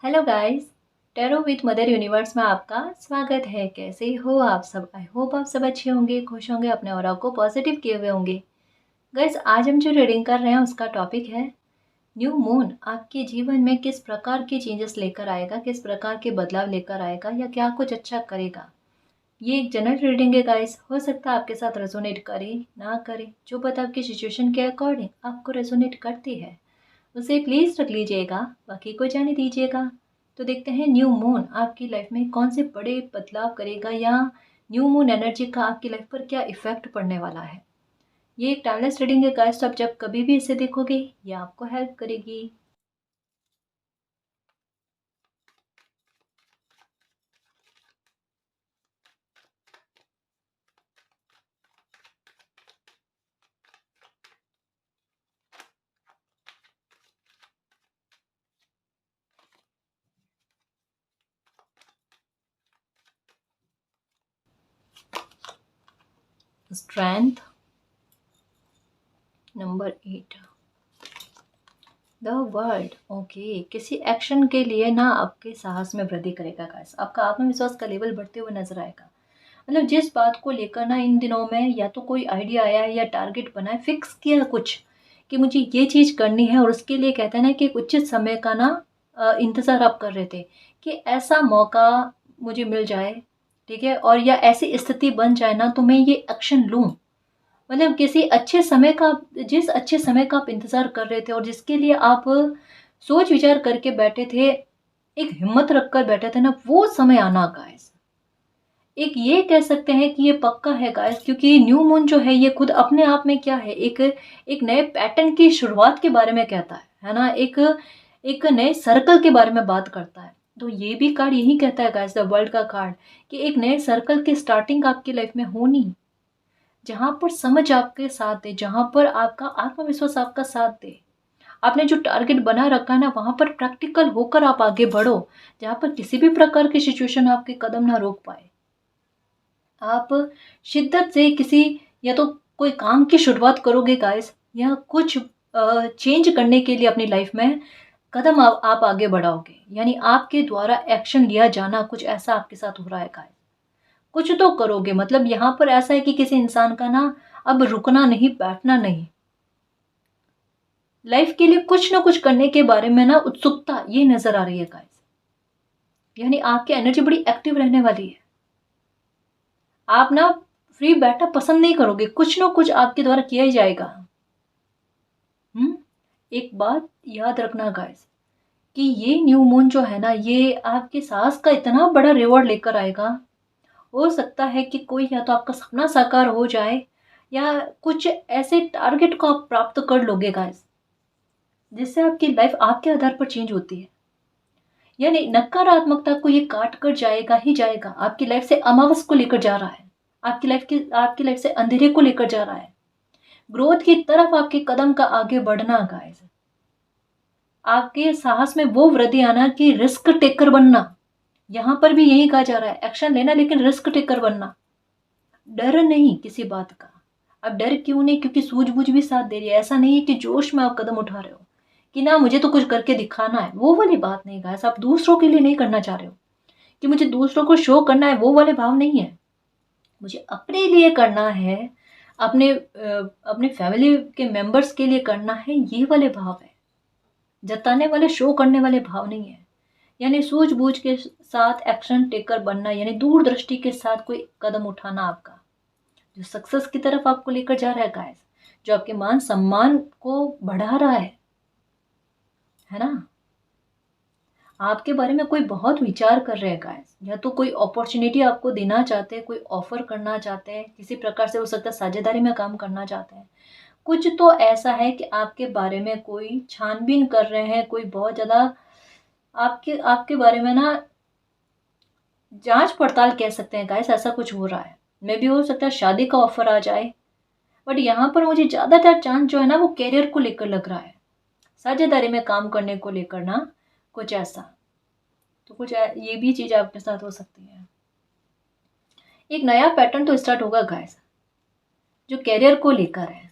Hello guys. Tarot with mother universe में आपका स्वागत है। कैसे हो आप सब? आई होप आप सब अच्छे होंगे, खुश होंगे, अपने ऑरा को पॉजिटिव किए हुए होंगे। गाइस, आज हम जो रीडिंग कर रहे हैं उसका टॉपिक है न्यू मून आपके जीवन में किस प्रकार के चेंजेस लेकर आएगा, किस प्रकार के बदलाव लेकर आएगा या क्या कुछ अच्छा करेगा। ये एक जनरल रीडिंग है गाइस, हो सकता है आपके साथ रेजोनेट करे ना करे। जो बात आपकी सिचुएशन के अकॉर्डिंग आपको रेजोनेट करती है उसे प्लीज रख लीजिएगा, बाकी को जाने दीजिएगा। तो देखते हैं न्यू मून आपकी लाइफ में कौन से बड़े बदलाव करेगा या न्यू मून एनर्जी का आपकी लाइफ पर क्या इफेक्ट पड़ने वाला है। ये एक टाइमलेस रीडिंग है गाइस, तो आप जब कभी भी इसे देखोगे ये आपको हेल्प करेगी। Strength number 8, the world. Okay, किसी एक्शन के लिए ना आपके साहस में वृद्धि करेगा गाइस, आपका आत्मविश्वास का लेवल बढ़ते हुए नजर आएगा। मतलब जिस बात को लेकर ना इन दिनों में या तो कोई आइडिया आया है या टारगेट बना है, फिक्स किया कुछ कि मुझे ये चीज़ करनी है, और उसके लिए कहते हैं ना कि एक उचित समय का ना इंतज़ार आप कर रहे थे कि ऐसा मौका मुझे मिल जाए, ठीक है, और या ऐसी स्थिति बन जाए ना तो मैं ये एक्शन लूँ। मतलब किसी अच्छे समय का, जिस अच्छे समय का आप इंतज़ार कर रहे थे और जिसके लिए आप सोच विचार करके बैठे थे, एक हिम्मत रखकर बैठे थे ना, वो समय आना गाइस। एक ये कह सकते हैं कि ये पक्का है गाइस, क्योंकि न्यू मून जो है ये खुद अपने आप में क्या है, एक एक नए पैटर्न की शुरुआत के बारे में कहता है ना, एक एक नए सर्कल के बारे में बात करता है। तो ये भी कार्ड यही कहता है गाइस, द वर्ल्ड का कार्ड, कि एक नए सर्कल की स्टार्टिंग आपकी लाइफ में होनी, जहां पर समझ आपके साथ दे, जहां पर आपका आत्मविश्वास आपका साथ दे। आपने जो टारगेट बना रखा है ना, वहां पर प्रैक्टिकल होकर आप आगे बढ़ो, जहां पर किसी भी प्रकार की सिचुएशन आपके कदम ना रोक पाए। आप शिद्दत से किसी, या तो कोई काम की शुरुआत करोगे गाइस, या कुछ चेंज करने के लिए अपनी लाइफ में कदम आप आगे बढ़ाओगे, यानी आपके द्वारा एक्शन लिया जाना, कुछ ऐसा आपके साथ हो रहा है गाइस। कुछ तो करोगे, मतलब यहाँ पर ऐसा है कि किसी इंसान का ना अब रुकना नहीं, बैठना नहीं, लाइफ के लिए कुछ ना कुछ करने के बारे में ना उत्सुकता ये नजर आ रही है गाइस। यानी आपकी एनर्जी बड़ी एक्टिव रहने वाली है। आप ना फ्री बैठना पसंद नहीं करोगे, कुछ ना कुछ आपके द्वारा किया ही जाएगा। हम्म एक बात याद रखना गाइस, कि ये न्यू मून जो है ना, ये आपके साहस का इतना बड़ा रिवॉर्ड लेकर आएगा। हो सकता है कि कोई या तो आपका सपना साकार हो जाए, या कुछ ऐसे टारगेट को आप प्राप्त कर लोगे गाइस, जिससे आपकी लाइफ आपके आधार पर चेंज होती है। यानी नकारात्मकता को ये काट कर जाएगा ही जाएगा, आपकी लाइफ से अमावस को लेकर जा रहा है, आपकी लाइफ से अंधेरे को लेकर जा रहा है, ग्रोथ की तरफ आपके कदम का आगे बढ़ना गाइस। आपके साहस में वो वृद्धि आना कि रिस्क टेकर बनना। यहां पर भी यही कहा जा रहा है, एक्शन लेना लेकिन रिस्क टेकर बनना। डर नहीं किसी बात का। अब डर क्यों नहीं? क्योंकि सूझबूझ भी साथ दे रही है। ऐसा नहीं है कि जोश में आप कदम उठा रहे हो कि ना मुझे तो कुछ करके दिखाना है, वो वाली बात नहीं गाइस। आप दूसरों के लिए नहीं करना चाह रहे हो कि मुझे दूसरों को शो करना है, वो वाले भाव नहीं है। मुझे अपने लिए करना है, अपने फैमिली के मेंबर्स के लिए करना है, ये वाले भाव है। जताने वाले, शो करने वाले भाव नहीं है। यानी सूझबूझ के साथ एक्शन टेकर बनना, यानी दूरदृष्टि के साथ कोई कदम उठाना आपका, जो सक्सेस की तरफ आपको लेकर जा रहा है गाइस, जो आपके मान सम्मान को बढ़ा रहा है ना। आपके बारे में कोई बहुत विचार कर रहे हैं गाइस, या तो कोई अपॉर्चुनिटी आपको देना चाहते हैं, कोई ऑफर करना चाहते हैं, किसी प्रकार से हो सकता है साझेदारी में काम करना चाहते हैं। कुछ तो ऐसा है कि आपके बारे में कोई छानबीन कर रहे हैं, कोई बहुत ज्यादा आपके आपके बारे में ना जांच पड़ताल कह सकते हैं गाइस, ऐसा कुछ हो रहा है। मे भी हो सकता है शादी का ऑफर आ जाए, बट यहाँ पर मुझे ज्यादातर चांस जो है ना वो कैरियर को लेकर लग रहा है, साझेदारी में काम करने को लेकर ना, कुछ ऐसा। तो ये भी चीज आपके साथ हो सकती है। एक नया पैटर्न तो स्टार्ट होगा गाइस, जो कैरियर को लेकर है।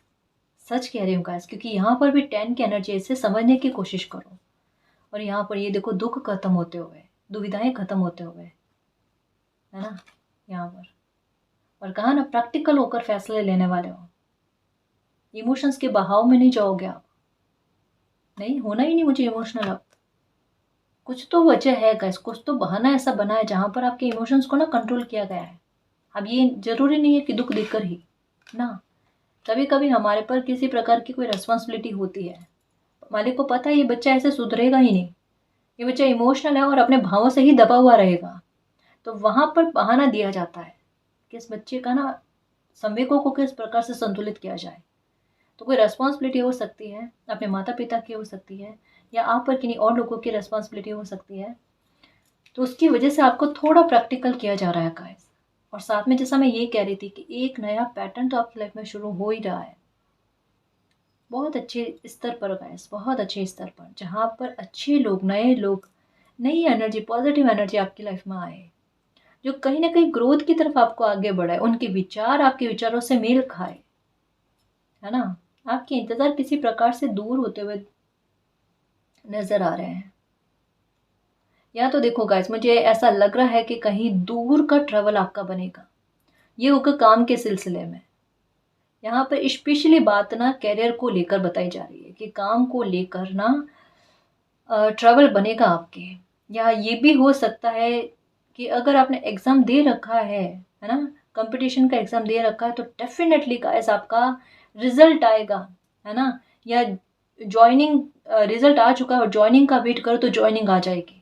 सच कह रही हूँ गाइस, क्योंकि यहाँ पर भी 10 की एनर्जी से समझने की कोशिश करो। और यहाँ पर ये देखो दुख खत्म होते हुए, दुविधाएं खत्म होते हुए, है ना, यहाँ पर। और कहा ना, प्रैक्टिकल होकर फैसले लेने वाले हो, इमोशंस के बहाव में नहीं जाओगे आप। नहीं होना ही नहीं मुझे इमोशनल अब। कुछ तो वजह है गाइस, कुछ तो बहाना ऐसा बना है जहाँ पर आपके इमोशंस को ना कंट्रोल किया गया है। अब ये जरूरी नहीं है कि दुख देकर ही ना, कभी कभी हमारे पर किसी प्रकार की कोई रिस्पॉन्सिबिलिटी होती है, मालिक को पता है ये बच्चा ऐसे सुधरेगा ही नहीं, ये बच्चा इमोशनल है और अपने भावों से ही दबा हुआ रहेगा, तो वहां पर बहाना दिया जाता है कि इस बच्चे का ना संवेगों को किस प्रकार से संतुलित किया जाए। तो कोई रेस्पॉन्सिबिलिटी हो सकती है, अपने माता पिता की हो सकती है, या आप पर किन्हीं और लोगों की रेस्पॉन्सिबिलिटी हो सकती है, तो उसकी वजह से आपको थोड़ा प्रैक्टिकल किया जा रहा है गाइस। और साथ में जैसा मैं ये कह रही थी कि एक नया पैटर्न तो आपकी लाइफ में शुरू हो ही रहा है, बहुत अच्छे स्तर पर गाइस, बहुत अच्छे स्तर पर, जहाँ पर अच्छे लोग, नए लोग, नई एनर्जी, पॉजिटिव एनर्जी आपकी लाइफ में आए, जो कहीं ना कहीं ग्रोथ की तरफ आपको आगे बढ़ाए, उनके विचार आपके विचारों से मेल खाए, है ना, आपके इंतजार किसी प्रकार से दूर होते हुए नजर आ रहे हैं। या तो देखो गाइस, मुझे ऐसा लग रहा है कि कहीं दूर का ट्रेवल आपका बनेगा, ये होगा काम के सिलसिले में। यहाँ पर स्पेशली बात ना कैरियर को लेकर बताई जा रही है कि काम को लेकर ना ट्रेवल बनेगा आपके। या ये भी हो सकता है कि अगर आपने एग्ज़ाम दे रखा है ना, कंपटीशन का एग्ज़ाम दे रखा है, तो डेफिनेटली गाइस आपका रिजल्ट आएगा, है ना, या ज्वाइनिंग रिजल्ट आ चुका है और ज्वाइनिंग का वेट करो तो ज्वाइनिंग आ जाएगी।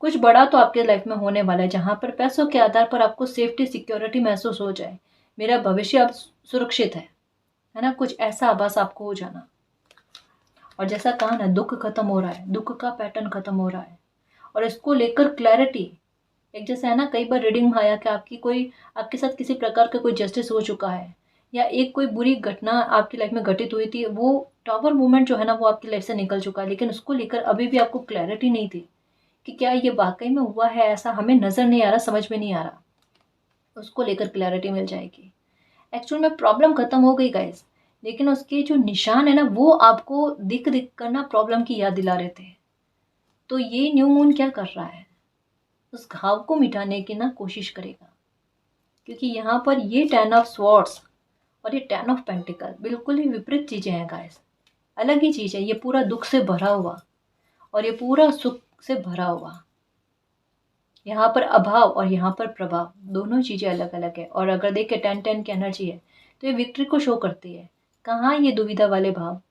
कुछ बड़ा तो आपके लाइफ में होने वाला है, जहाँ पर पैसों के आधार पर आपको सेफ्टी सिक्योरिटी महसूस हो जाए, मेरा भविष्य अब सुरक्षित है ना, कुछ ऐसा आभास आपको हो जाना। और जैसा कहा ना, दुख खत्म हो रहा है, दुख का पैटर्न खत्म हो रहा है, और इसको लेकर क्लैरिटी, एक जैसे है ना, कई बार रीडिंग में आया कि आपके साथ किसी प्रकार का कोई जस्टिस हो चुका है, या एक कोई बुरी घटना आपकी लाइफ में घटित हुई थी, वो टॉवर मोमेंट जो है ना वो आपकी लाइफ से निकल चुका है, लेकिन उसको लेकर अभी भी आपको क्लैरिटी नहीं थी कि क्या ये वाकई में हुआ है, ऐसा हमें नजर नहीं आ रहा, समझ में नहीं आ रहा, उसको लेकर क्लैरिटी मिल जाएगी। एक्चुअल में प्रॉब्लम खत्म हो गई गाइस, लेकिन उसके जो निशान है ना वो आपको दिख दिख कर ना प्रॉब्लम की याद दिला रहे थे। तो ये न्यू मून क्या कर रहा है, उस घाव को मिटाने की ना कोशिश करेगा, क्योंकि यहाँ पर ये 10 ऑफ स्वॉर्ड्स और ये 10 ऑफ पेंटिकल बिल्कुल ही विपरीत चीजें हैं गाइस, अलग ही चीज है। ये पूरा दुख से भरा हुआ और ये पूरा सुख से भरा हुआ, यहाँ पर अभाव और यहाँ पर प्रभाव, दोनों चीजें अलग अलग है। और अगर देखे 10-10 की एनर्जी है तो ये विक्ट्री को शो करती है। कहाँ ये दुविधा वाले भाव,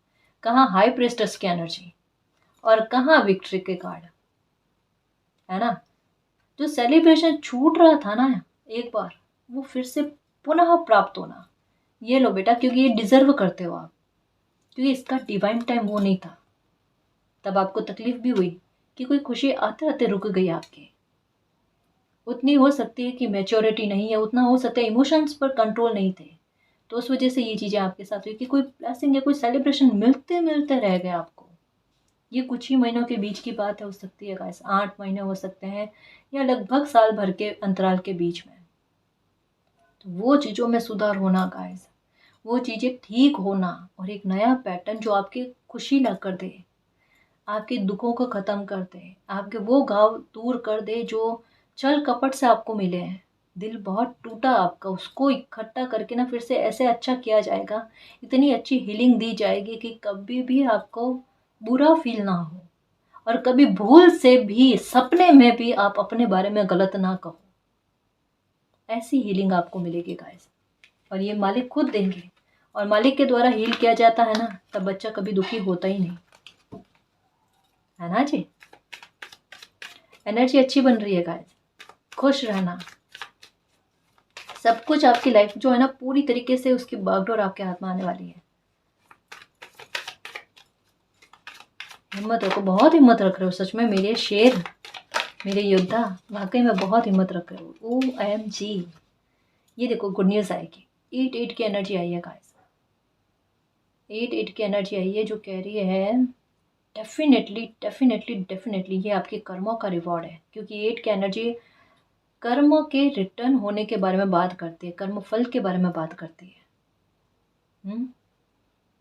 कहाँ हाई प्रेस्टस की एनर्जी, और कहाँ विक्ट्री के कार्ड, है ना। जो सेलिब्रेशन छूट रहा था ना एक बार, वो फिर से पुनः प्राप्त होना, ये लो बेटा, क्योंकि ये डिजर्व करते हो आप, क्योंकि इसका डिवाइन टाइम वो नहीं था। तब आपको तकलीफ भी हुई कि कोई खुशी आते आते रुक गई आपकी, उतनी हो सकती है कि मैच्योरिटी नहीं है, उतना हो सकता है इमोशंस पर कंट्रोल नहीं थे, तो उस वजह से ये चीज़ें आपके साथ हुई कि कोई ब्लेसिंग या कोई सेलिब्रेशन मिलते मिलते रह गया आपको। ये कुछ ही महीनों के बीच की बात हो सकती है गाइस, 8 महीने हो सकते हैं, या लगभग साल भर के अंतराल के बीच में। तो वो चीज़ों में सुधार होना गाइस, वो चीज़ें ठीक होना, और एक नया पैटर्न जो आपकी खुशी ला कर दे, आपके दुखों को ख़त्म कर दे, आपके वो घाव दूर कर दे जो छल कपट से आपको मिले हैं। दिल बहुत टूटा आपका, उसको इकट्ठा करके ना फिर से ऐसे अच्छा किया जाएगा, इतनी अच्छी हीलिंग दी जाएगी कि कभी भी आपको बुरा फील ना हो, और कभी भूल से भी सपने में भी आप अपने बारे में गलत ना कहो। ऐसी हीलिंग आपको मिलेगी गाइस, और ये मालिक खुद देंगे। और मालिक के द्वारा हील किया जाता है ना, तब बच्चा कभी दुखी होता ही नहीं, है ना जी। एनर्जी अच्छी बन रही है गाइस, खुश रहना। सब कुछ आपकी लाइफ जो है ना पूरी तरीके से उसकी बागडोर आपके हाथ में आने वाली है। हिम्मत रखो, बहुत हिम्मत रख रहे हो सच में, मेरे शेर, मेरे योद्धा, वाकई में बहुत हिम्मत रख रहे हो। OMG, ये देखो गुड न्यूज़ आएगी। 8-8 की एनर्जी आई है गाइस, 8-8 की एनर्जी आई है, जो कह रही है डेफिनेटली डेफिनेटली डेफिनेटली ये आपके कर्मों का रिवॉर्ड है, क्योंकि 8 की एनर्जी कर्म के रिटर्न होने के बारे में बात करती है, कर्म फल के बारे में बात करती है।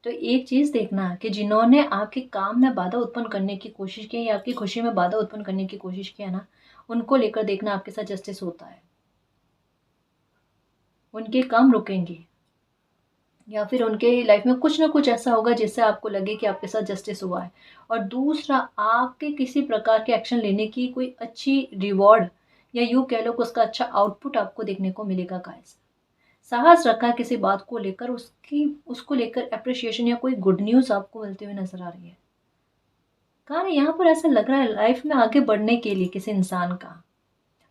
तो एक चीज़ देखना कि जिन्होंने आपके काम में बाधा उत्पन्न करने की कोशिश की या आपकी खुशी में बाधा उत्पन्न करने की कोशिश की है ना, उनको लेकर देखना आपके साथ जस्टिस होता है। उनके काम रुकेंगे या फिर उनके लाइफ में कुछ ना कुछ ऐसा होगा जिससे आपको लगे कि आपके साथ जस्टिस हुआ है। और दूसरा, आपके किसी प्रकार के एक्शन लेने की कोई अच्छी रिवॉर्ड या यूँ कह लो कि उसका अच्छा आउटपुट आपको देखने को मिलेगा गाइस। साहस रखा किसी बात को लेकर, उसको लेकर एप्रिसिएशन या कोई गुड न्यूज़ आपको मिलते हुए नज़र आ रही है। कहा ना, यहाँ पर ऐसा लग रहा है लाइफ में आगे बढ़ने के लिए किसी इंसान का,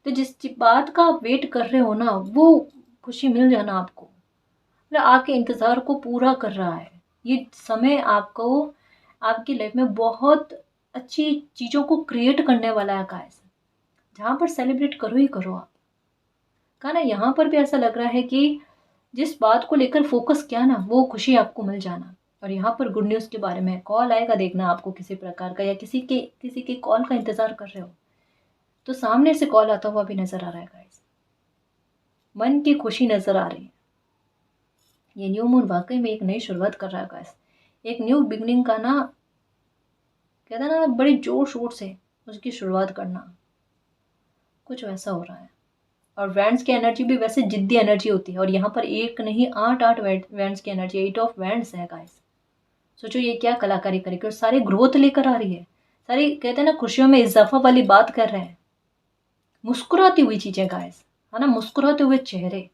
तो जिस बात का आप वेट कर रहे हो ना, वो खुशी मिल जाना आपको, मतलब आपके इंतज़ार को पूरा कर रहा है। ये समय आपको आपकी लाइफ में बहुत अच्छी चीज़ों को क्रिएट करने वाला है गाइस, जहाँ पर सेलिब्रेट करो ही करो आप। कहा ना, यहाँ पर भी ऐसा लग रहा है कि जिस बात को लेकर फोकस किया ना, वो खुशी आपको मिल जाना। और यहाँ पर गुड न्यूज़ के बारे में कॉल आएगा, देखना आपको किसी प्रकार का, या किसी के कॉल का इंतज़ार कर रहे हो तो सामने से कॉल आता हुआ भी नज़र आ रहा है गाइस। मन की खुशी नज़र आ रही है। ये न्यू मून वाकई में एक नई शुरुआत कर रहा है गाइस। एक न्यू बिगनिंग का ना, कहते हैं ना, बड़े जोर शोर से उसकी शुरुआत करना, कुछ वैसा हो रहा है। और वैंड्स की एनर्जी भी वैसे जिद्दी एनर्जी होती है, और यहाँ पर एक नहीं 8 वैंड्स की एनर्जी, 8 ऑफ वैंड्स है गाइस। सोचो ये क्या कलाकारी करेगी, और सारी ग्रोथ लेकर आ रही है, सारी कहते हैं ना खुशियों में इजाफा वाली बात कर रहे हैं। मुस्कुराती हुई चीजें गाइस, है ना, मुस्कुराते हुए चेहरे,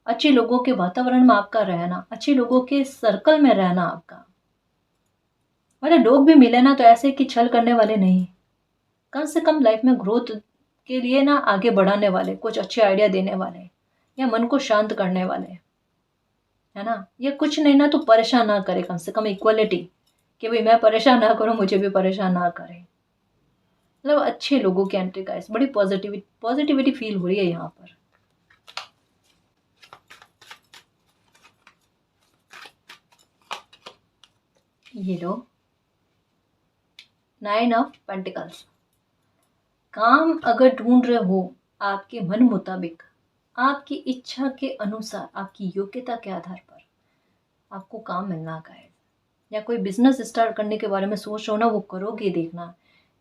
अच्छे लोगों के वातावरण में आपका रहना, अच्छे लोगों के सर्कल में रहना आपका, मतलब लोग भी मिले ना तो ऐसे कि छल करने वाले नहीं, कम से कम लाइफ में ग्रोथ के लिए ना आगे बढ़ाने वाले, कुछ अच्छे आइडिया देने वाले, या मन को शांत करने वाले, है ना। ये कुछ नहीं ना तो परेशान ना करे, कम से कम इक्वलिटी, कि भाई मैं परेशान ना करूं, मुझे भी परेशान ना करे। मतलब अच्छे लोगों की एंट्री गाइस, बड़ी पॉजिटिविटी फील हो रही है यहाँ पर। ये लो 9 ऑफ पेंटिकल्स। काम अगर ढूंढ रहे हो आपके मन मुताबिक, आपकी इच्छा के अनुसार, आपकी योग्यता के आधार पर आपको काम मिलना का है, या कोई बिजनेस स्टार्ट करने के बारे में सोच रहे हो ना, वो करोगे। देखना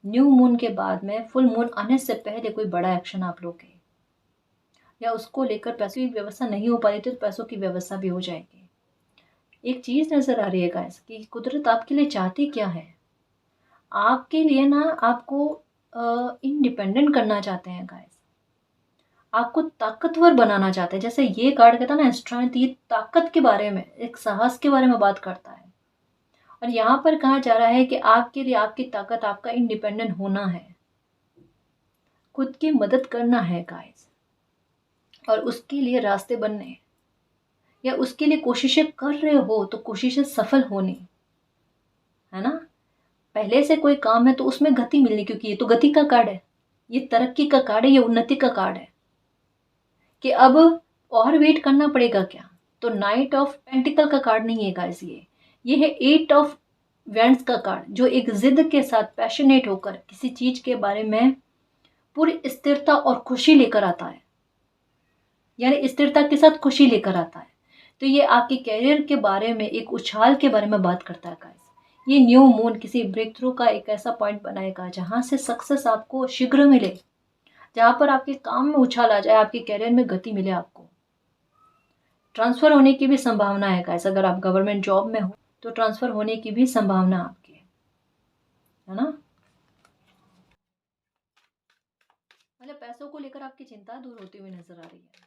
न्यू मून के बाद में फुल मून आने से पहले कोई बड़ा एक्शन आप लोगे, या उसको लेकर पैसों की व्यवस्था नहीं हो पा रही थी तो पैसों की व्यवस्था भी हो जाएगी। एक चीज नजर आ रही है गाइस कि कुदरत आपके लिए चाहती क्या है। आपके लिए ना, आपको इंडिपेंडेंट करना चाहते हैं गाइस, आपको ताकतवर बनाना चाहते हैं। जैसे ये कार्ड कहता है ना स्ट्रेंथ, ये ताकत के बारे में, एक साहस के बारे में बात करता है। और यहाँ पर कहा जा रहा है कि आपके लिए आपकी ताकत, आपका इंडिपेंडेंट होना है, खुद की मदद करना है गाइस, और उसके लिए रास्ते बनने हैं, या उसके लिए कोशिशें कर रहे हो तो कोशिशें सफल होनी, है ना। पहले से कोई काम है तो उसमें गति मिलनी, क्योंकि ये तो गति का कार्ड है, ये तरक्की का कार्ड है, ये उन्नति का कार्ड है, कि अब और वेट करना पड़ेगा क्या। तो नाइट ऑफ पेंटिकल का कार्ड नहीं है गाइस, ये है 8 ऑफ वैंड्स का कार्ड, जो एक जिद के साथ पैशनेट होकर किसी चीज के बारे में पूरी स्थिरता और खुशी लेकर आता है, यानी स्थिरता के साथ खुशी लेकर आता है। तो ये आपके कैरियर के बारे में, एक उछाल के बारे में बात करता है गाइस। ये न्यू मून किसी ब्रेक थ्रू का एक ऐसा पॉइंट बनाएगा जहां से सक्सेस आपको शीघ्र मिले, जहां पर आपके काम में उछाल आ जाए, आपके कैरियर में गति मिले, आपको ट्रांसफर होने की भी संभावना है गाइस। अगर आप गवर्नमेंट जॉब में हो तो ट्रांसफर होने की भी संभावना आपकी है ना। मतलब पैसों को लेकर आपकी चिंता दूर होती हुई नजर आ रही है।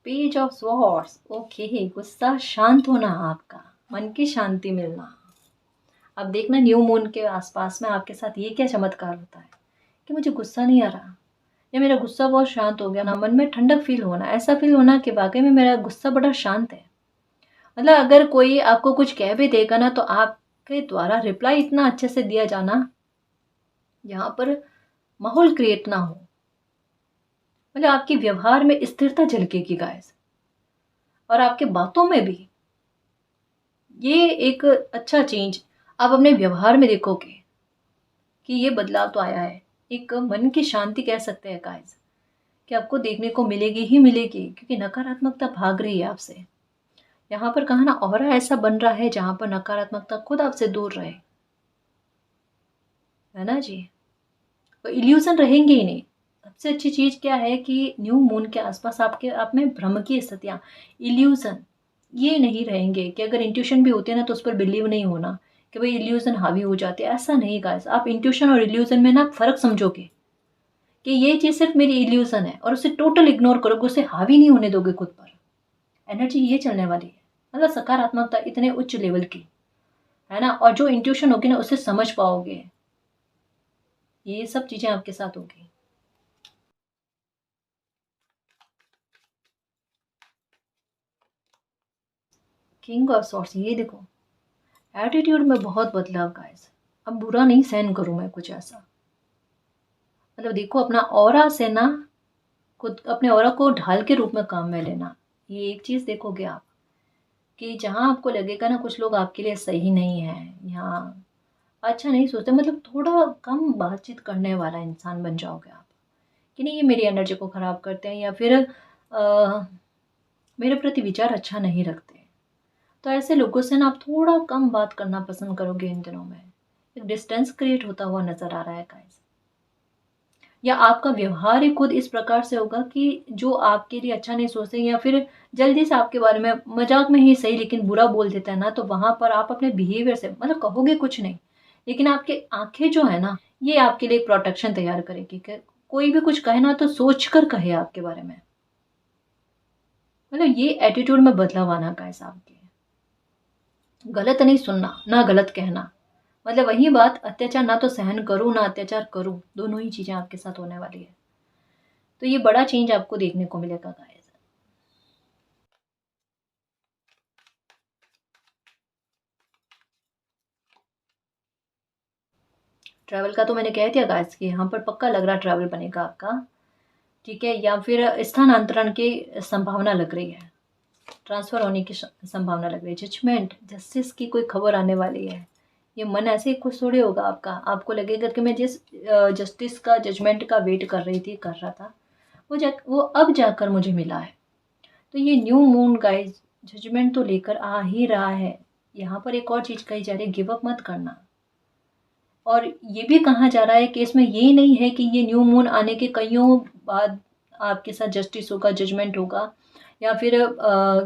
पेज ऑफ स्वॉर्ड्स, ओके, गुस्सा शांत होना, आपका मन की शांति मिलना। अब देखना न्यू मून के आसपास में आपके साथ ये क्या चमत्कार होता है कि मुझे गुस्सा नहीं आ रहा, या मेरा गुस्सा बहुत शांत हो गया ना, मन में ठंडक फील होना, ऐसा फील होना कि वाकई में मेरा गुस्सा बड़ा शांत है। मतलब अगर कोई आपको कुछ कह भी देगा ना तो आपके द्वारा रिप्लाई इतना अच्छे से दिया जाना, यहाँ पर माहौल क्रिएट ना हो, मतलब आपके व्यवहार में स्थिरता झलकेगी गाइस, और आपके बातों में भी ये एक अच्छा चेंज आप अपने व्यवहार में देखोगे कि ये बदलाव तो आया है। एक मन की शांति कह सकते हैं गाइस, कि आपको देखने को मिलेगी ही मिलेगी, क्योंकि नकारात्मकता भाग रही है आपसे। यहाँ पर कहा ना, ऑरा ऐसा बन रहा है जहाँ पर नकारात्मकता खुद आपसे दूर रहे, है ना जी। तो इल्यूज़न रहेंगे ही नहीं। सबसे अच्छी चीज़ क्या है कि न्यू मून के आसपास आपके आप में भ्रम की स्थितियाँ, इल्यूज़न ये नहीं रहेंगे। कि अगर इंट्यूशन भी होती है ना तो उस पर बिलीव नहीं होना कि भाई इल्यूज़न हावी हो जाती है, ऐसा नहीं गाइस। आप इंट्यूशन और इल्यूज़न में ना फ़र्क समझोगे कि ये चीज़ सिर्फ मेरी इल्यूज़न है, और उसे टोटल इग्नोर करोगे, उसे हावी नहीं होने दोगे खुद पर। एनर्जी ये चलने वाली है, मतलब सकारात्मकता इतने उच्च लेवल की, है ना। और जो इंट्यूशन होगी ना उसे समझ पाओगे, ये सब चीज़ें आपके साथ होगी। किंग ऑफ सॉर्ड्स, ये देखो एटीट्यूड में बहुत बदलाव गाइस। अब बुरा नहीं सहन करूं मैं कुछ ऐसा, मतलब देखो अपना ऑरा से ना, खुद अपने ऑरा को ढाल के रूप में काम में लेना। ये एक चीज़ देखोगे आप कि जहाँ आपको लगेगा ना कुछ लोग आपके लिए सही नहीं है, यहाँ अच्छा नहीं सोचते, मतलब थोड़ा कम बातचीत करने वाला इंसान बन जाओगे आप, कि नहीं ये मेरी एनर्जी को ख़राब करते हैं, या फिर मेरे प्रति विचार अच्छा नहीं रखते। तो ऐसे लोगों से ना आप थोड़ा कम बात करना पसंद करोगे इन दिनों में। एक डिस्टेंस क्रिएट होता हुआ नज़र आ रहा है गाइस। या आपका व्यवहार ही खुद इस प्रकार से होगा कि जो आपके लिए अच्छा नहीं सोचते, या फिर जल्दी से आपके बारे में मजाक में ही सही लेकिन बुरा बोल देता है ना, तो वहाँ पर आप अपने बिहेवियर से मतलब कहोगे कुछ नहीं, लेकिन आपकी आंखें जो है ना, ये आपके लिए प्रोटेक्शन तैयार करेगी कि कोई भी कुछ कहे ना तो सोच कर कहे आपके बारे में। मतलब ये एटीट्यूड में बदलाव आना गाइस आपके। गलत नहीं सुनना ना गलत कहना, मतलब वही बात, अत्याचार ना तो सहन करूँ ना अत्याचार करूँ, दोनों ही चीज़ें आपके साथ होने वाली है। तो ये बड़ा चेंज आपको देखने को मिलेगा गाइस। ट्रैवल का तो मैंने कह दिया गाइस कि यहाँ पर पक्का लग रहा ट्रैवल बनेगा आपका, ठीक है। या फिर स्थानांतरण की संभावना लग रही है, ट्रांसफ़र होने की संभावना लग रही है। जजमेंट, जस्टिस की कोई खबर आने वाली है। ये मन ऐसे ही खुश थोड़ी होगा आपका, आपको लगेगा कि मैं जिस जस्टिस का जजमेंट का वेट कर रही थी, कर रहा था, वो अब जाकर मुझे मिला है। तो ये न्यू मून गाइस जजमेंट तो लेकर आ ही रहा है। यहाँ पर एक और चीज़ कही जा रही है, गिव अप मत करना। और ये भी कहा जा रहा है कि इसमें ये नहीं है कि ये न्यू मून आने के कईयों बाद आपके साथ जस्टिस होगा, जजमेंट होगा, या फिर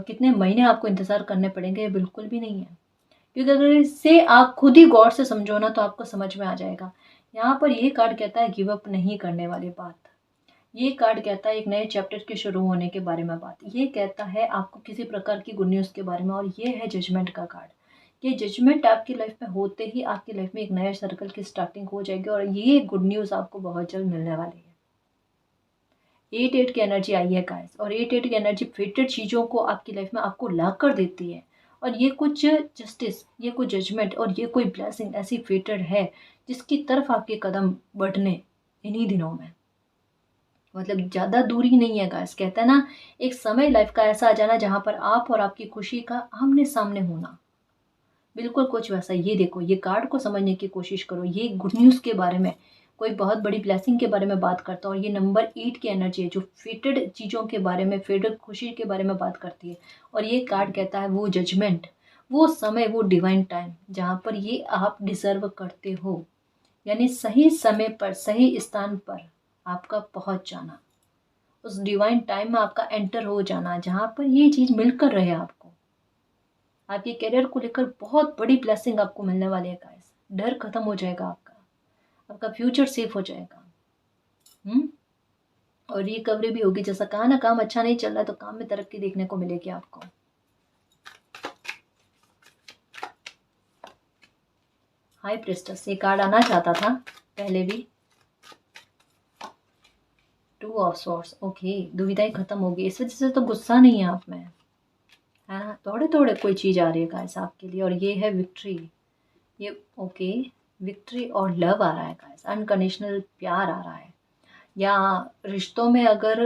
कितने महीने आपको इंतज़ार करने पड़ेंगे, ये बिल्कुल भी नहीं है। क्योंकि अगर इससे आप खुद ही गौर से समझो ना तो आपको समझ में आ जाएगा। यहाँ पर ये कार्ड कहता है गिव अप नहीं करने वाली बात। ये कार्ड कहता है एक नए चैप्टर के शुरू होने के बारे में बात। ये कहता है आपको किसी प्रकार की गुड न्यूज़ के बारे में, और ये है जजमेंट का कार्ड। ये जजमेंट आपकी लाइफ में होते ही आपकी लाइफ में एक नए सर्कल की स्टार्टिंग हो जाएगी, और ये गुड न्यूज़ आपको बहुत जल्द मिलने वाली है। 8-8 की एनर्जी आई है गाइस, और 8-8 की एनर्जी फेटेड चीज़ों को आपकी लाइफ में आपको ला कर देती है। और ये कुछ जस्टिस, ये कुछ जजमेंट और ये कोई ब्लेसिंग ऐसी फेटेड है जिसकी तरफ आपके कदम बढ़ने इन्हीं दिनों में, मतलब ज़्यादा दूरी नहीं है गाइस। कहते हैं ना, एक समय लाइफ का ऐसा आ जाना जहाँ पर आप और आपकी खुशी का आमने सामने होना, बिल्कुल कुछ वैसा। ये देखो, ये कार्ड को समझने की कोशिश करो, ये गुड न्यूज़ के बारे में, कोई बहुत बड़ी ब्लेसिंग के बारे में बात करता है। और ये नंबर 8 की एनर्जी है जो फेटेड चीज़ों के बारे में, फेटेड खुशी के बारे में बात करती है। और ये कार्ड कहता है वो जजमेंट, वो समय, वो डिवाइन टाइम जहाँ पर ये आप डिज़र्व करते हो, यानी सही समय पर सही स्थान पर आपका पहुँच जाना, उस डिवाइन टाइम में आपका एंटर हो जाना जहाँ पर ये चीज़ मिलकर रहे आपको। आपके करियर को लेकर बहुत बड़ी ब्लेसिंग आपको मिलने वाली है गाइस। डर खत्म हो जाएगा आपका, आपका फ्यूचर सेफ हो जाएगा। हम्म। और रिकवरी भी होगी, जैसा कहा ना, काम अच्छा नहीं चल रहा है तो काम में तरक्की देखने को मिलेगी आपको। हाई प्रिस्टेस, ये कार्ड आना चाहता था पहले भी। 2 ऑफ सॉर्ड्स, ओके, दुविधाएं खत्म होगी, इस वजह से तो गुस्सा नहीं है आप में, है ना। थोड़े थोड़े कोई चीज़ आ रही है गाइस आपके लिए, और ये है विक्ट्री। ये ओके, विक्ट्री और लव आ रहा है गाइस, अनकंडीशनल प्यार आ रहा है। या रिश्तों में अगर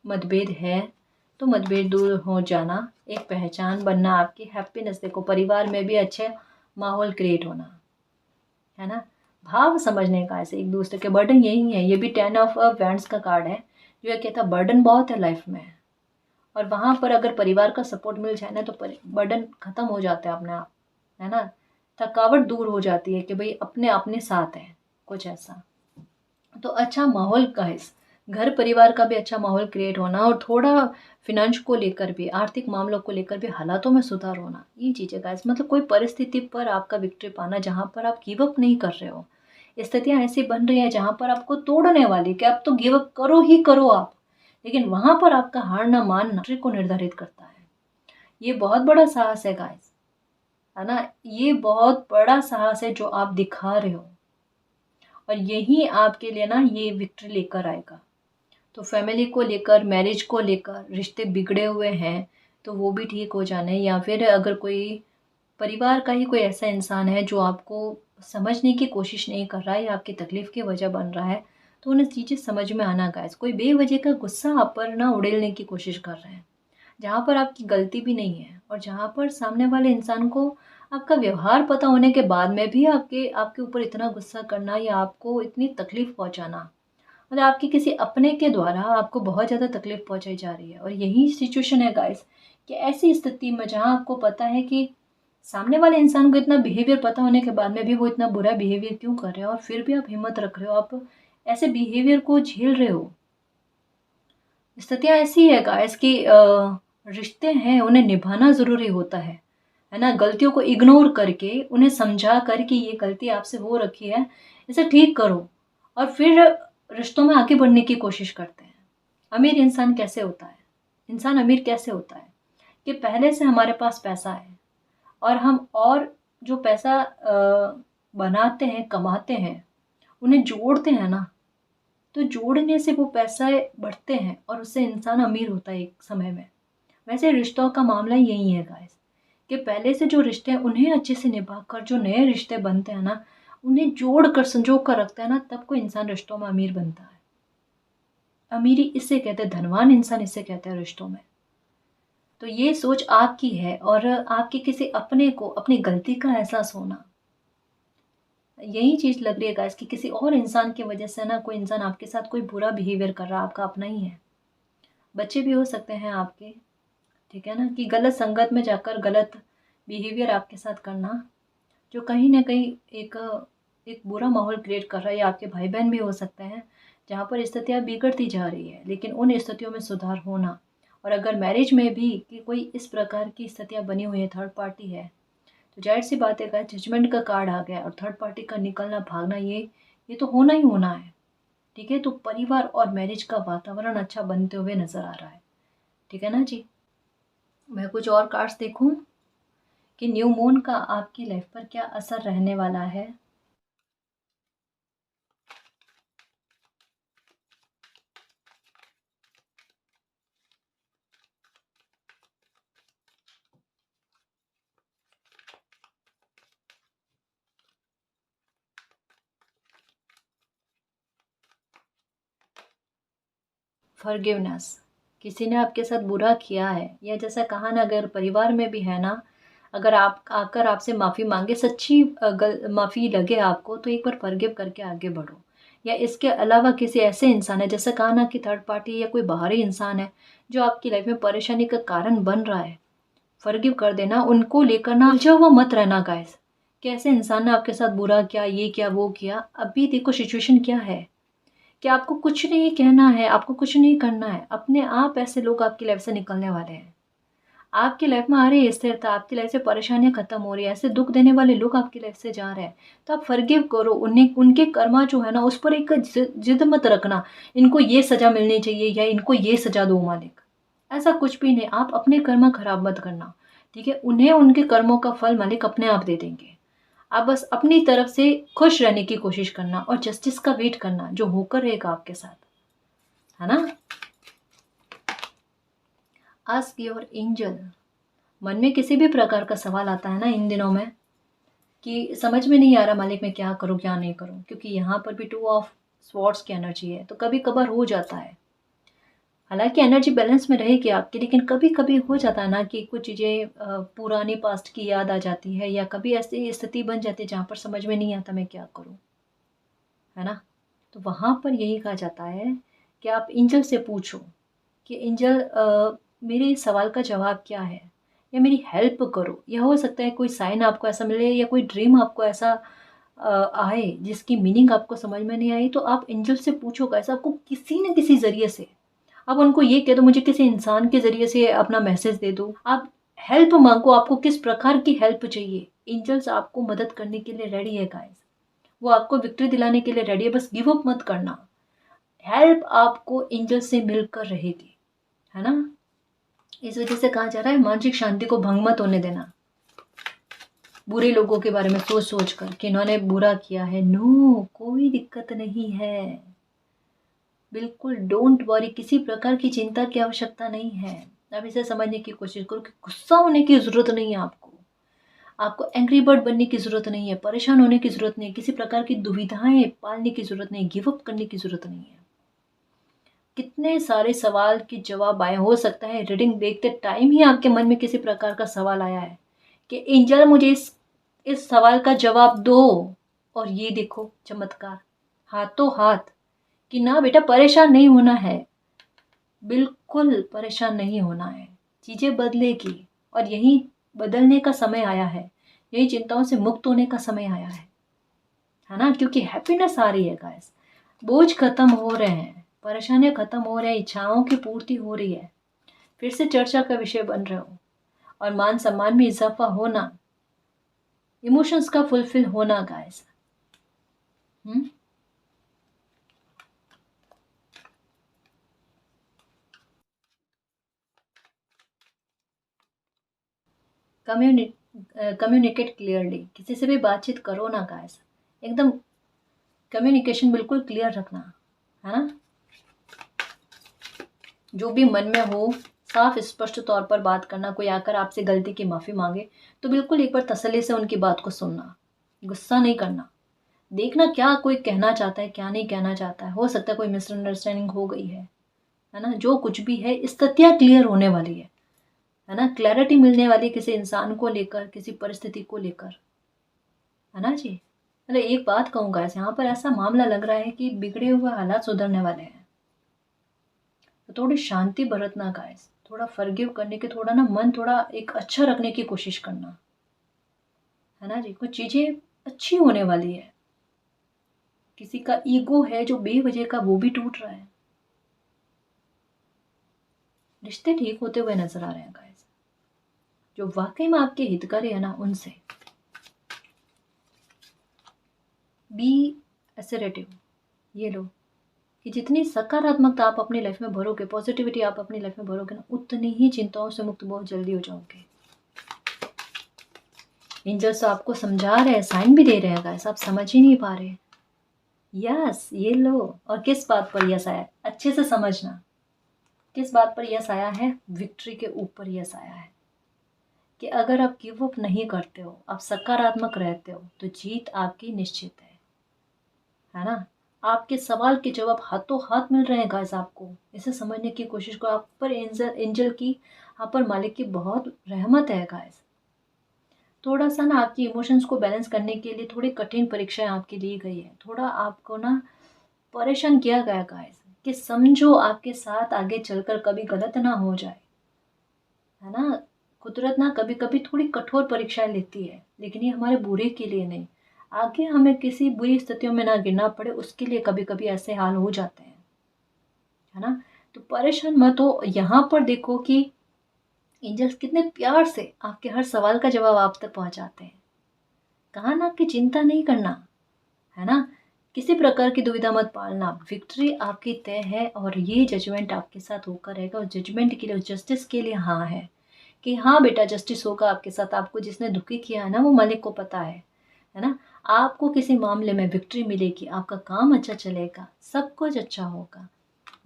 मतभेद है तो मतभेद दूर हो जाना, एक पहचान बनना आपकी, हैप्पीनेस, देखो परिवार में भी अच्छे माहौल क्रिएट होना, है ना। भाव समझने का, ऐसे एक दूसरे के बर्डन यही है। ये भी 10 ऑफ वैंड्स का कार्ड है, जो है कहता बर्डन बहुत है लाइफ में, और वहाँ पर अगर परिवार का सपोर्ट मिल जाए ना तो बर्डन खत्म हो जाता है अपने आप, है ना। थकावट दूर हो जाती है कि भाई अपने अपने साथ है, कुछ ऐसा। तो अच्छा माहौल गाइस, घर परिवार का भी अच्छा माहौल क्रिएट होना, और थोड़ा फिनेंस को लेकर भी, आर्थिक मामलों को लेकर भी हालातों में सुधार होना, ये चीज़ें गाइस। मतलब कोई परिस्थिति पर आपका विक्ट्री पाना जहाँ पर आप गिव अप नहीं कर रहे हो। स्थितियाँ ऐसी बन रही हैं जहाँ पर आपको तोड़ने वाली, कि आप तो गिव अप करो ही करो आप, लेकिन वहाँ पर आपका हार ना मानना विक्ट्री को निर्धारित करता है। ये बहुत बड़ा साहस है गाइस, है ना। ये बहुत बड़ा साहस है जो आप दिखा रहे हो, और यही आपके लिए ना ये विक्ट्री लेकर आएगा। तो फैमिली को लेकर, मैरिज को लेकर, रिश्ते बिगड़े हुए हैं तो वो भी ठीक हो जाने, या फिर अगर कोई परिवार का ही कोई ऐसा इंसान है जो आपको समझने की कोशिश नहीं कर रहा है या आपकी तकलीफ की वजह बन रहा है, तो उन्हें चीज़ें समझ में आना गाइस। कोई बेवजह का गुस्सा आप पर ना उड़ेलने की कोशिश कर रहे हैं, जहाँ पर आपकी गलती भी नहीं है, और जहाँ पर सामने वाले इंसान को आपका व्यवहार पता होने के बाद में भी आपके आपके ऊपर इतना गुस्सा करना या आपको इतनी तकलीफ पहुँचाना, मतलब आपके किसी अपने के द्वारा आपको बहुत ज़्यादा तकलीफ पहुँचाई जा रही है। और यही सिचुएशन है गाइस, कि ऐसी स्थिति में जहाँ आपको पता है कि सामने वाले इंसान को इतना बिहेवियर पता होने के बाद में भी वो इतना बुरा बिहेवियर क्यों कर रहे हो, और फिर भी आप हिम्मत रख रहे हो, आप ऐसे बिहेवियर को झेल रहे हो। स्थितियाँ ऐसी है गाइस कि रिश्ते हैं उन्हें निभाना ज़रूरी होता है ना। गलतियों को इग्नोर करके उन्हें समझा कर कि ये गलती आपसे हो रखी है, इसे ठीक करो, और फिर रिश्तों में आगे बढ़ने की कोशिश करते हैं। अमीर इंसान कैसे होता है, इंसान अमीर कैसे होता है, कि पहले से हमारे पास पैसा है, और हम और जो पैसा बनाते हैं, कमाते हैं, उन्हें जोड़ते हैं ना, तो जोड़ने से वो पैसा बढ़ते हैं और उससे इंसान अमीर होता है एक समय में। वैसे रिश्तों का मामला यही है गाइस, कि पहले से जो रिश्ते हैं उन्हें अच्छे से निभाकर जो नए रिश्ते बनते हैं ना, उन्हें जोड़ कर संजो कर रखते हैं ना, तब कोई इंसान रिश्तों में अमीर बनता है। अमीरी इससे कहते हैं, धनवान इंसान इससे कहते हैं रिश्तों में। तो ये सोच आपकी है, और आपके किसी अपने को अपनी गलती का एहसास होना, यही चीज़ लग रही है गाइस, कि किसी और इंसान की वजह से ना कोई इंसान आपके साथ कोई बुरा बिहेवियर कर रहा है, आपका अपना ही है। बच्चे भी हो सकते हैं आपके, ठीक है ना, कि गलत संगत में जाकर गलत बिहेवियर आपके साथ करना, जो कहीं न कहीं एक एक बुरा माहौल क्रिएट कर रहा है। या आपके भाई-बहन भी हो सकते हैं, जहाँ पर स्थितियाँ बिगड़ती जा रही है, लेकिन उन स्थितियों में सुधार होना। और अगर मैरिज में भी कि कोई इस प्रकार की स्थितियाँ बनी हुई है, थर्ड पार्टी है, तो ज़ाहिर-सी बात है गाइस, जजमेंट का कार्ड आ गया, और थर्ड पार्टी का निकलना, भागना, ये तो होना ही होना है, ठीक है। तो परिवार और मैरिज का वातावरण अच्छा बनते हुए नज़र आ रहा है, ठीक है ना जी। मैं कुछ और कार्ड्स देखूँ कि न्यू मून का आपकी लाइफ पर क्या असर रहने वाला है। फॉरगिवनेस, किसी ने आपके साथ बुरा किया है, या जैसा कहा ना, अगर परिवार में भी है ना, अगर आप आकर आपसे माफ़ी मांगे, सच्ची माफ़ी लगे आपको, तो एक बार फॉरगिव करके आगे बढ़ो। या इसके अलावा किसी ऐसे इंसान है, जैसे कहा ना कि थर्ड पार्टी या कोई बाहरी इंसान है जो आपकी लाइफ में परेशानी का कारण बन रहा है, फॉरगिव कर देना। उनको लेकर ना उलझा हुआ मत रहना गाइस, कि ऐसे इंसान ने आपके साथ बुरा किया, ये किया, वो किया। अभी देखो सिचुएशन क्या है, कि आपको कुछ नहीं कहना है, आपको कुछ नहीं करना है, अपने आप ऐसे लोग आपकी लाइफ से निकलने वाले हैं। आपकी लाइफ में आ रही है स्थिरता, आपकी लाइफ से परेशानियाँ खत्म हो रही है, ऐसे दुख देने वाले लोग आपकी लाइफ से जा रहे हैं, तो आप फॉरगिव करो उन्हें। उनके कर्मा जो है ना, उस पर एक जिद मत रखना, इनको ये सज़ा मिलनी चाहिए या इनको ये सज़ा दो मालिक, ऐसा कुछ भी नहीं। आप अपने कर्म खराब मत करना, ठीक है। उन्हें उनके कर्मों का फल मालिक अपने आप दे देंगे। आप बस अपनी तरफ से खुश रहने की कोशिश करना, और जस्टिस का वेट करना, जो होकर रहेगा आपके साथ, है ना। आस्क योर एंजल, मन में किसी भी प्रकार का सवाल आता है ना इन दिनों में, कि समझ में नहीं आ रहा मालिक मैं क्या करूँ क्या नहीं करूँ, क्योंकि यहाँ पर भी 2 ऑफ स्वॉर्ड्स की एनर्जी है, तो कभी कभार हो जाता है। हालांकि एनर्जी बैलेंस में रहेगी आपकी, लेकिन कभी कभी हो जाता है ना कि कुछ चीज़ें पुरानी पास्ट की याद आ जाती है, या कभी ऐसी स्थिति बन जाती है जहाँ पर समझ में नहीं आता मैं क्या करूँ, है ना। तो वहाँ पर यही कहा जाता है कि आप एंजल से पूछो कि एंजल मेरे इस सवाल का जवाब क्या है, या मेरी हेल्प करो। या हो सकता है कोई साइन आपको ऐसा मिले या कोई ड्रीम आपको ऐसा आए जिसकी मीनिंग आपको समझ में नहीं आई, तो आप एंजल से पूछो। कैसे आपको किसी न किसी ज़रिए से आप उनको ये कह दो, मुझे किसी इंसान के ज़रिए से अपना मैसेज दे दो, आप हेल्प मांगो, आपको किस प्रकार की हेल्प चाहिए। एंजल्स आपको मदद करने के लिए रेडी है गाइस, वो आपको विक्ट्री दिलाने के लिए रेडी है। बस गिव अप मत करना, हेल्प आपको एंजल से मिलकर रहेगी, है ना। इस वजह से कहा जा रहा है मानसिक शांति को भंग मत होने देना, बुरे लोगों के बारे में सोच सोच कर कि इन्होंने बुरा किया है। नो, कोई दिक्कत नहीं है, बिल्कुल डोंट वरी, किसी प्रकार की चिंता की आवश्यकता नहीं है। आप इसे समझने की कोशिश करो कि गुस्सा होने की ज़रूरत नहीं है आपको, आपको एंग्री बर्ड बनने की ज़रूरत नहीं है, परेशान होने की ज़रूरत नहीं है, किसी प्रकार की दुविधाएं पालने की ज़रूरत नहीं, गिव अप करने की ज़रूरत नहीं है। कितने सारे सवाल के जवाब आए, हो सकता है रीडिंग देखते टाइम ही आपके मन में किसी प्रकार का सवाल आया है कि एंजल मुझे इस सवाल का जवाब दो। और ये देखो चमत्कार, हाथों हाथ, कि ना बेटा परेशान नहीं होना है, बिल्कुल परेशान नहीं होना है, चीज़ें बदलेगी। और यही बदलने का समय आया है, यही चिंताओं से मुक्त होने का समय आया है ना। क्योंकि हैप्पीनेस आ रही है गाइस, बोझ खत्म हो रहे हैं, परेशानियां खत्म हो रही हैं, इच्छाओं की पूर्ति हो रही है, फिर से चर्चा का विषय बन रहे हो, और मान सम्मान में इजाफा होना, इमोशंस का फुलफिल होना गाइस। कम्युनिकेट क्लियरली, किसी से भी बातचीत करो ना गाइस, एकदम कम्युनिकेशन बिल्कुल क्लियर रखना, है ना। जो भी मन में हो साफ स्पष्ट तौर पर बात करना। कोई आकर आपसे गलती की माफ़ी मांगे तो बिल्कुल एक बार तसल्ली से उनकी बात को सुनना, गुस्सा नहीं करना, देखना क्या कोई कहना चाहता है क्या नहीं कहना चाहता है। हो सकता है कोई मिसअंडरस्टैंडिंग हो गई है ना। जो कुछ भी है स्थितियाँ क्लियर होने वाली है ना, क्लैरिटी मिलने वाली किसी इंसान को लेकर, किसी परिस्थिति को लेकर, है ना जी। मतलब एक बात कहूँगा, यहाँ पर ऐसा मामला लग रहा है कि बिगड़े हुए हालात सुधरने वाले हैं, तो थोड़ी शांति बरतना गाइस, थोड़ा फॉरगिव करने के, थोड़ा ना मन थोड़ा एक अच्छा रखने की कोशिश करना, है ना जी। कुछ चीज़ें अच्छी होने वाली है, किसी का ईगो है जो बेवजह का वो भी टूट रहा है, रिश्ते ठीक होते हुए नजर आ रहे हैं गाइस, जो वाकई में आपके हितकारी है ना उनसे। बी असर्टिव, ये लो कि जितनी सकारात्मकता आप अपनी लाइफ में भरोगे, पॉजिटिविटी आप अपनी लाइफ में भरोगे ना, उतनी ही चिंताओं से मुक्त बहुत जल्दी हो जाओगे। एंजल्स आपको समझा रहे हैं, साइन भी दे रहे हैं गाइस, आप समझ ही नहीं पा रहे। यस, ये लो। और किस बात पर यस आया, अच्छे से समझना, किस बात पर यस आया है, विक्ट्री के ऊपर यस आया है कि अगर आप गिव अप नहीं करते हो, आप सकारात्मक रहते हो, तो जीत आपकी निश्चित है ना। आपके सवाल के जवाब हाथों हाथ मिल रहे हैं गाइस आपको, इसे समझने की कोशिश करो। आप पर एंजल की, आप पर मालिक की बहुत रहमत है गाइस। थोड़ा सा ना आपकी इमोशंस को बैलेंस करने के लिए थोड़ी कठिन परीक्षाएं आपके लिए गई है, थोड़ा आपको ना परेशान किया गया गाइस, कि समझो आपके साथ आगे चलकर कभी गलत ना हो जाए, है ना। कुदरत ना कभी कभी थोड़ी कठोर परीक्षाएं लेती है, लेकिन ये हमारे बुरे के लिए नहीं, आगे हमें किसी बुरी स्थितियों में ना गिरना पड़े उसके लिए कभी कभी ऐसे हाल हो जाते हैं, है ना। तो परेशान मत हो, यहाँ पर देखो कि एंजल्स कितने प्यार से आपके हर सवाल का जवाब आप तक पहुंचाते हैं। कहा ना कि चिंता नहीं करना, है ना। किसी प्रकार की दुविधा मत पालना, विक्ट्री आपकी तय है, और ये जजमेंट आपके साथ होकर रहेगा। और जजमेंट के लिए, जस्टिस के लिए हाँ है कि हाँ बेटा जस्टिस होगा आपके साथ। आपको जिसने दुखी किया है ना, वो मालिक को पता है ना। आपको किसी मामले में विक्ट्री मिलेगी, आपका काम अच्छा चलेगा, सब कुछ अच्छा होगा,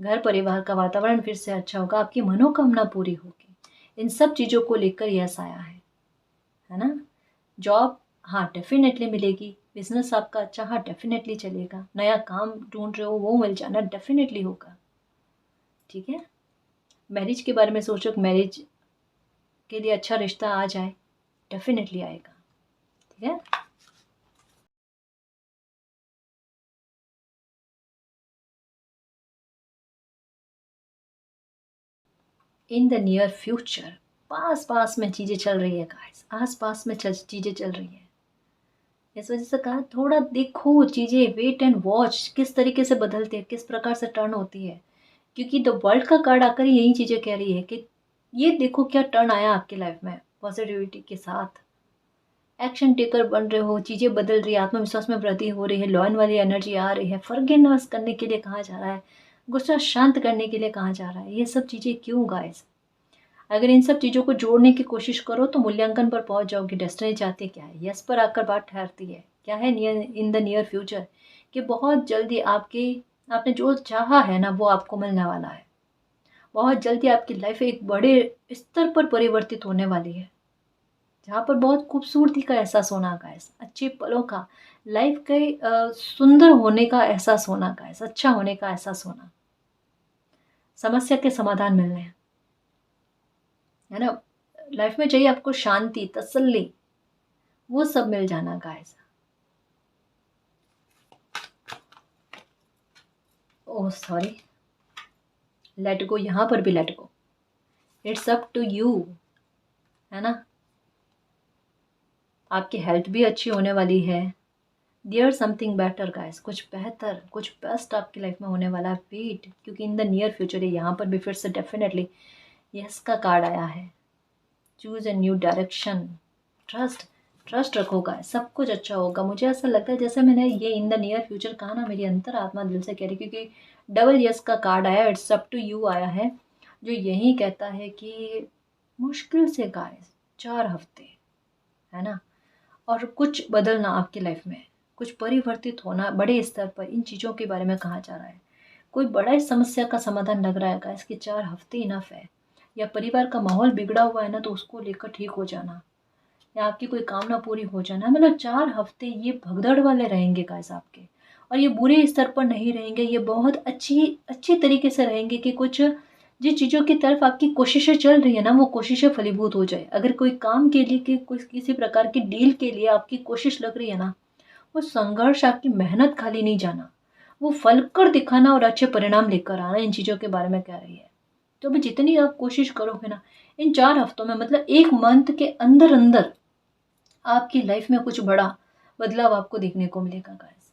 घर परिवार का वातावरण फिर से अच्छा होगा, आपकी मनोकामना पूरी होगी। इन सब चीज़ों को लेकर यस आया है ना। जॉब हाँ डेफिनेटली मिलेगी, बिजनेस आपका अच्छा हाँ डेफिनेटली चलेगा, नया काम ढूंढ रहे हो वो मिल जाना डेफिनेटली होगा, ठीक है। मैरिज के बारे में सोचो, मैरिज के लिए अच्छा रिश्ता आ जाए, डेफिनेटली आएगा, ठीक है। इन द नियर फ्यूचर, पास पास में चीज़ें चल रही है गाइस, आस पास में चीज़ें चल रही है। इस वजह से कहा थोड़ा देखो चीज़ें, वेट एंड वॉच किस तरीके से बदलती है, किस प्रकार से टर्न होती है। क्योंकि द वर्ल्ड का कार्ड आकर यही चीज़ें कह रही है कि ये देखो क्या टर्न आया आपकी लाइफ में, पॉजिटिविटी के साथ एक्शन टेकर बन रहे हो, चीज़ें बदल रही है, आत्मविश्वास में वृद्धि हो रही है, लॉयन वाली एनर्जी आ रही है, फॉरगिवनेस करने के लिए कहा जा रहा है, गुस्सा शांत करने के लिए कहा जा रहा है। ये सब चीज़ें क्यों गाइस? अगर इन सब चीज़ों को जोड़ने की कोशिश करो तो मूल्यांकन पर पहुंच जाओगे। डेस्टिनी चाहती है क्या है? यस पर आकर बात ठहरती है। क्या है near in the near future? कि बहुत जल्दी आपने जो चाहा है ना वो आपको मिलने वाला है। बहुत जल्दी आपकी लाइफ एक बड़े स्तर पर परिवर्तित होने वाली है, जहाँ पर बहुत खूबसूरती का एहसास होना गाइस, अच्छे पलों का, लाइफ के सुंदर होने का एहसास होना गाइस, अच्छा होने का एहसास होना, समस्या के समाधान मिलने हैं, है ना। लाइफ में चाहिए आपको शांति, तसल्ली, वो सब मिल जाना guys. Oh sorry, let go, यहाँ पर भी let go, it's up to you, है ना। आपकी हेल्थ भी अच्छी होने वाली है। डियर समथिंग बेटर गाइस, कुछ बेहतर, कुछ बेस्ट आपकी लाइफ में होने वाला है। वेट, क्योंकि इन द नियर फ्यूचर है, यहाँ पर भी फिर से डेफिनेटली यस का कार्ड आया है। Choose a new direction, trust, trust रखो गाइस, सब कुछ अच्छा होगा। मुझे ऐसा लगता है जैसे मैंने ये इन द नियर फ्यूचर कहा ना, मेरी अंतर आत्मा दिल से कह रही, क्योंकि डबल यस का कार्ड आया, इट्स अप टू यू आया है, जो यही कहता है कि मुश्किल से गाइस 4 हफ्ते, है ना, और कुछ बदलना आपकी लाइफ में, कुछ परिवर्तित होना बड़े स्तर पर, इन चीज़ों के बारे में कहा जा रहा है। कोई बड़ा इस समस्या का समाधान लग रहा है गाइस कि 4 हफ्ते इनफ है, या परिवार का माहौल बिगड़ा हुआ है ना तो उसको लेकर ठीक हो जाना, या आपकी कोई कामना पूरी हो जाना, मतलब 4 हफ्ते ये भगदड़ वाले रहेंगे गाइस आपके। और ये बुरे स्तर पर नहीं रहेंगे, ये बहुत अच्छी अच्छी तरीके से रहेंगे कि कुछ जिन चीज़ों की तरफ आपकी कोशिशें चल रही है ना वो कोशिशें फलीभूत हो जाए। अगर कोई काम के लिए कि कुछ किसी प्रकार की डील के लिए आपकी कोशिश लग रही है ना, वो संघर्ष, आपकी मेहनत खाली नहीं जाना, वो फल कर दिखाना और अच्छे परिणाम लेकर आना, इन चीज़ों के बारे में कह रही है। तो अभी जितनी आप कोशिश करोगे ना इन 4 हफ्तों में, मतलब 1 मंथ के अंदर अंदर आपकी लाइफ में कुछ बड़ा बदलाव आपको देखने को मिलेगा गाइस।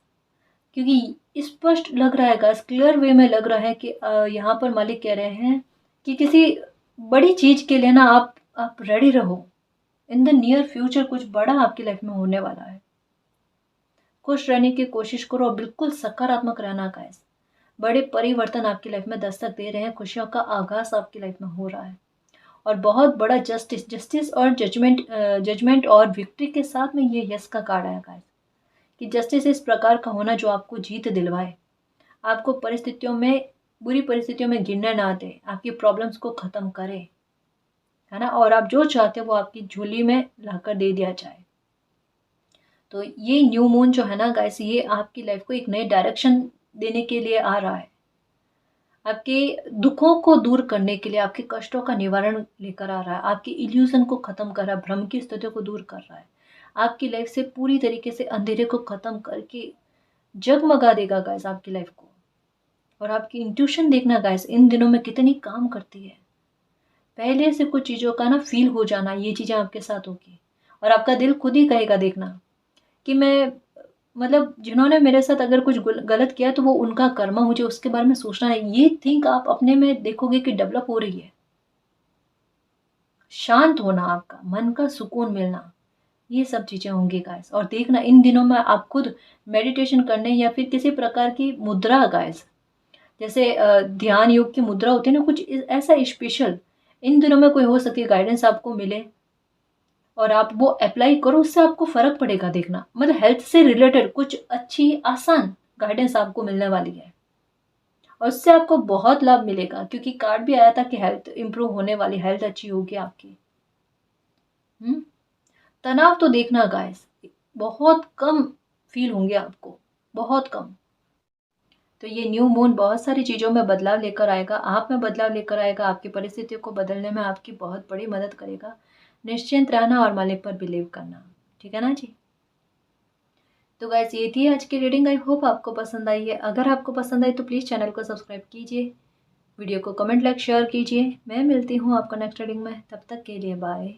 क्योंकि स्पष्ट लग रहा है गाइस, क्लियर वे में लग रहा है कि यहाँ पर मालिक कह रहे हैं कि किसी बड़ी चीज के लिए ना आप रेडी रहो। इन द नियर फ्यूचर कुछ बड़ा आपकी लाइफ में होने वाला है। खुश रहने की कोशिश करो और बिल्कुल सकारात्मक रहना गाइस। बड़े परिवर्तन आपकी लाइफ में दस्तक दे रहे हैं, खुशियों का आगाज आपकी लाइफ में हो रहा है, और बहुत बड़ा जस्टिस और जजमेंट और विक्ट्री के साथ में ये यस का कार्ड आया गाइस, कि जस्टिस इस प्रकार का होना जो आपको जीत दिलवाए, आपको परिस्थितियों में, बुरी परिस्थितियों में गिरने ना दे, आपकी प्रॉब्लम्स को ख़त्म करे, है ना, और आप जो चाहते हो वो आपकी झोली में लाकर दे दिया जाए। तो ये न्यू मून जो है ना गाइस, ये आपकी लाइफ को एक नए डायरेक्शन देने के लिए आ रहा है, आपके दुखों को दूर करने के लिए, आपके कष्टों का निवारण लेकर आ रहा है, आपकी इल्यूजन को खत्म कर रहा है, भ्रम की स्थितियों को दूर कर रहा है, आपकी लाइफ से पूरी तरीके से अंधेरे को खत्म करके जगमगा देगा गाइस आपकी लाइफ को। और आपकी इंट्यूशन देखना गाइस इन दिनों में कितनी काम करती है। पहले से कुछ चीज़ों का ना फील हो जाना, ये चीज़ें आपके साथ होगी, और आपका दिल खुद ही कहेगा देखना कि मैं, मतलब जिन्होंने मेरे साथ अगर कुछ गलत किया तो वो उनका कर्मा, मुझे उसके बारे में सोचना है। ये थिंक आप अपने में देखोगे कि डेवलप हो रही है। शांत होना, आपका मन का सुकून मिलना, ये सब चीज़ें होंगी गाइस। और देखना इन दिनों में आप खुद मेडिटेशन करने या फिर किसी प्रकार की मुद्रा गाइस, जैसे ध्यान योग की मुद्रा होती है ना, कुछ ऐसा स्पेशल इन दिनों में कोई हो सकती है गाइडेंस आपको मिले और आप वो अप्लाई करो, उससे आपको फर्क पड़ेगा देखना। मतलब हेल्थ से रिलेटेड कुछ अच्छी आसान गाइडेंस आपको मिलने वाली है, और उससे आपको बहुत लाभ मिलेगा, क्योंकि कार्ड भी आया था कि हेल्थ इंप्रूव होने वाली, हेल्थ अच्छी होगी आपकी। हम्म। तनाव तो देखना गाइस बहुत कम फील होंगे आपको, बहुत कम। तो ये न्यू मून बहुत सारी चीज़ों में बदलाव लेकर आएगा, आप में बदलाव लेकर आएगा, आपकी परिस्थितियों को बदलने में आपकी बहुत बड़ी मदद करेगा। निश्चिंत रहना और मालिक पर बिलीव करना, ठीक है ना जी। तो गाइस ये थी आज की रीडिंग, आई होप आपको पसंद आई है। अगर आपको पसंद आई तो प्लीज़ चैनल को सब्सक्राइब कीजिए, वीडियो को कमेंट लाइक शेयर कीजिए। मैं मिलती हूँ आपको नेक्स्ट रीडिंग में, तब तक के लिए बाय।